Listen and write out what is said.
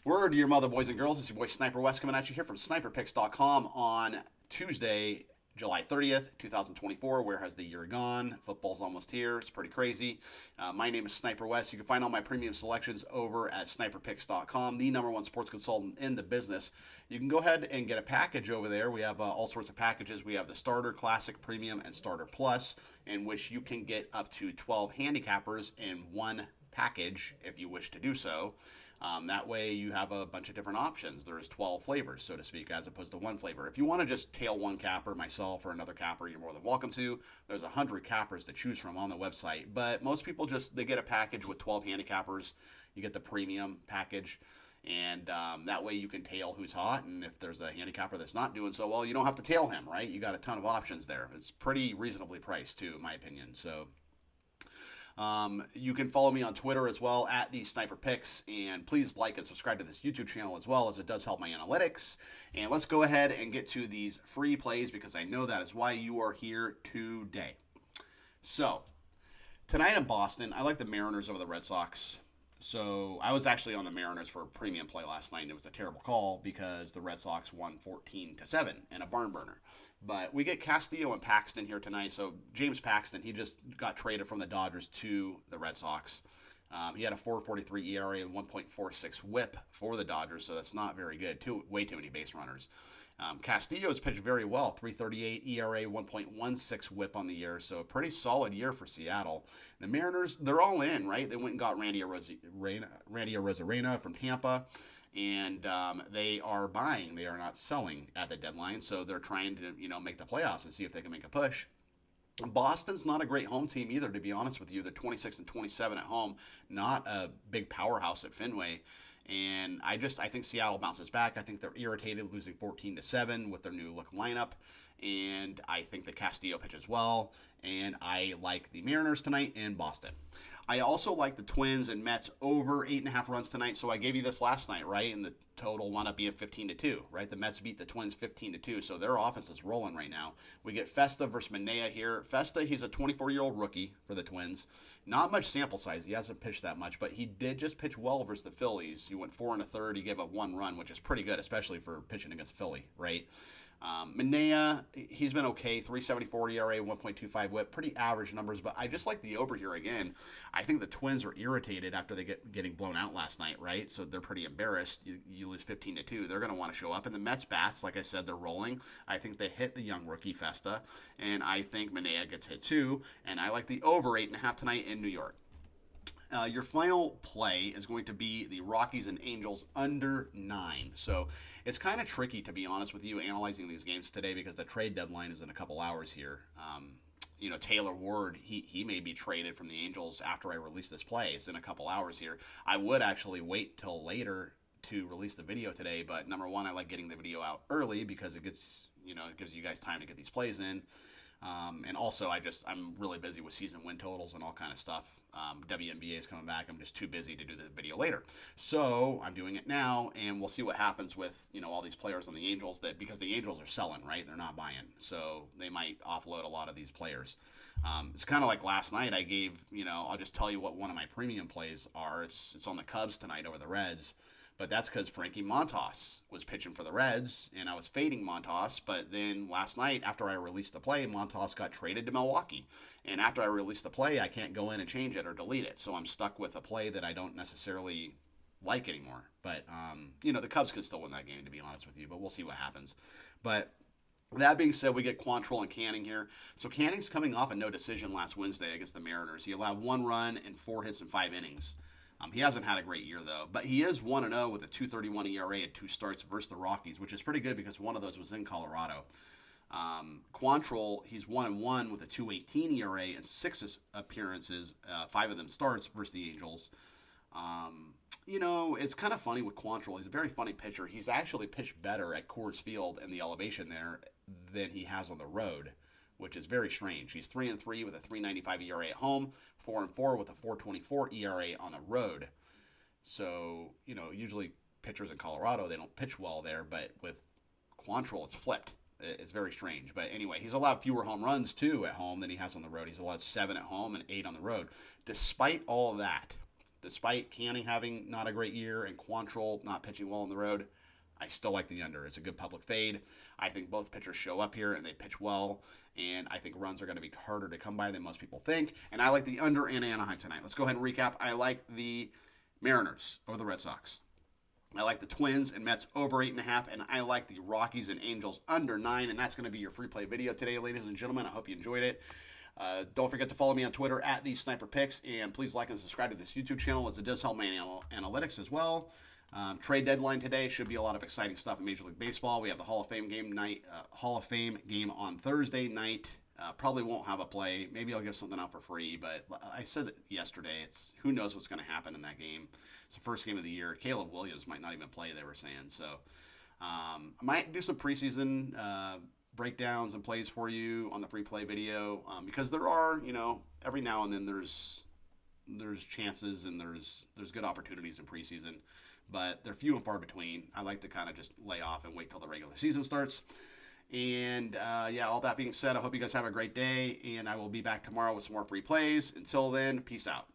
Word to your mother, boys and girls. It's your boy Sniper Wes coming at you here from sniperpicks.com on Tuesday, July 30th, 2024. Where has the year gone? Football's almost here. It's pretty crazy. My name is Sniper Wes. You can find all my premium selections over at sniperpicks.com, the number one sports consultant in the business. You can go ahead and get a package over there. We have all sorts of packages. We have the Starter, Classic, Premium, and Starter Plus, in which you can get up to 12 handicappers in one package if you wish to do so. That way you have a bunch of different options. There's 12 flavors, so to speak, as opposed to one flavor. If you want to just tail one capper, myself or another capper, you're more than welcome to. There's 100 cappers to choose from on the website, but most people they get a package with 12 handicappers. You get the premium package, and that way you can tail who's hot, and if there's a handicapper that's not doing so well, you don't have to tail him, right? You got a ton of options there. It's pretty reasonably priced, too, in my opinion, so... you can follow me on Twitter as well at the Sniper Picks, and please like and subscribe to this YouTube channel as well, as it does help my analytics. And let's go ahead and get to these free plays, because I know that is why you are here today. So tonight in Boston, I like the Mariners over the Red Sox. So I was actually on the Mariners for a premium play last night, and it was a terrible call because the Red Sox won 14-7 in a barn burner. But we get Castillo and Paxton here tonight. So James Paxton, he just got traded from the Dodgers to the Red Sox. He had a 4.43 ERA and 1.46 WHIP for the Dodgers, so that's not very good. Way too many base runners. Castillo's pitched very well, 3.38 ERA, 1.16 WHIP on the year, so a pretty solid year for Seattle. The Mariners, they're all in, right? They went and got Randy Arozarena from Tampa. And they are buying. They are not selling at the deadline, so they're trying to, make the playoffs and see if they can make a push. Boston's not a great home team either, to be honest with you. They're 26-27 at home, not a big powerhouse at Fenway. And I think Seattle bounces back. I think they're irritated losing 14-7 with their new look lineup. And I think the Castillo pitches well. And I like the Mariners tonight in Boston. I also like the Twins and Mets over 8.5 runs tonight. So I gave you this last night, right? And the total wound up being 15-2, right? The Mets beat the Twins 15-2, so their offense is rolling right now. We get Festa versus Manaea here. Festa, he's a 24-year-old rookie for the Twins. Not much sample size. He hasn't pitched that much, but he did just pitch well versus the Phillies. He went 4 1/3. He gave up 1 run, which is pretty good, especially for pitching against Philly, right? Manaea, he's been okay, 3.74 ERA, 1.25 WHIP, pretty average numbers, but I just like the over here again. I think the Twins are irritated after getting blown out last night, right? So they're pretty embarrassed. You lose 15-2, they're going to want to show up. And the Mets bats, like I said, they're rolling. I think they hit the young rookie Festa, and I think Manaea gets hit too. And I like the over 8.5 tonight in New York. Your final play is going to be the Rockies and Angels under 9. So it's kind of tricky, to be honest with you, analyzing these games today because the trade deadline is in a couple hours here. Taylor Ward, he may be traded from the Angels after I release this play. It's in a couple hours here. I would actually wait till later to release the video today, but number one, I like getting the video out early because it gives you guys time to get these plays in. And also, I'm really busy with season win totals and all kind of stuff. WNBA is coming back. I'm just too busy to do the video later. So I'm doing it now, and we'll see what happens with, all these players on the Angels, because the Angels are selling, right? They're not buying. So they might offload a lot of these players. It's kind of like last night I gave, I'll just tell you what one of my premium plays are. It's on the Cubs tonight over the Reds. But that's because Frankie Montas was pitching for the Reds, and I was fading Montas. But then last night, after I released the play, Montas got traded to Milwaukee. And after I released the play, I can't go in and change it or delete it. So I'm stuck with a play that I don't necessarily like anymore. But, the Cubs could still win that game, to be honest with you. But we'll see what happens. But that being said, we get Quantrill and Canning here. So Canning's coming off a no decision last Wednesday against the Mariners. He allowed 1 run and 4 hits in 5 innings. He hasn't had a great year, though, but he is 1-0 with a 2.31 ERA at 2 starts versus the Rockies, which is pretty good because one of those was in Colorado. Quantrill, he's 1-1 with a 2.18 ERA and 6 appearances, 5 of them starts versus the Angels. It's kind of funny with Quantrill. He's a very funny pitcher. He's actually pitched better at Coors Field and the elevation there than he has on the road, which is very strange. He's 3-3 with a 3.95 ERA at home, 4-4 with a 4.24 ERA on the road. So, usually pitchers in Colorado, they don't pitch well there, but with Quantrill, it's flipped. It's very strange. But anyway, he's allowed fewer home runs, too, at home than he has on the road. He's allowed 7 at home and 8 on the road. Despite all of that, despite Canning having not a great year and Quantrill not pitching well on the road, I still like the under. It's a good public fade. I think both pitchers show up here and they pitch well, and I think runs are going to be harder to come by than most people think. And I like the under in Anaheim tonight. Let's go ahead and recap. I like the Mariners over the Red Sox. I like the Twins and Mets over 8.5, and I like the Rockies and Angels under 9, and that's going to be your free play video today, ladies and gentlemen. I hope you enjoyed it. Don't forget to follow me on Twitter at the Sniper Picks, and please like and subscribe to this YouTube channel as it does help my analytics as well. Trade deadline today should be a lot of exciting stuff in Major League Baseball. We have the Hall of Fame game on Thursday night. Probably won't have a play. Maybe I'll give something out for free, but I said it yesterday. Who knows what's going to happen in that game. It's the first game of the year. Caleb Williams might not even play, they were saying. So I might do some preseason breakdowns and plays for you on the free play video because there are, every now and then there's chances and there's good opportunities in preseason, but they're few and far between. I like to kind of just lay off and wait till the regular season starts. And all that being said, I hope you guys have a great day, and I will be back tomorrow with some more free plays. Until then, peace out.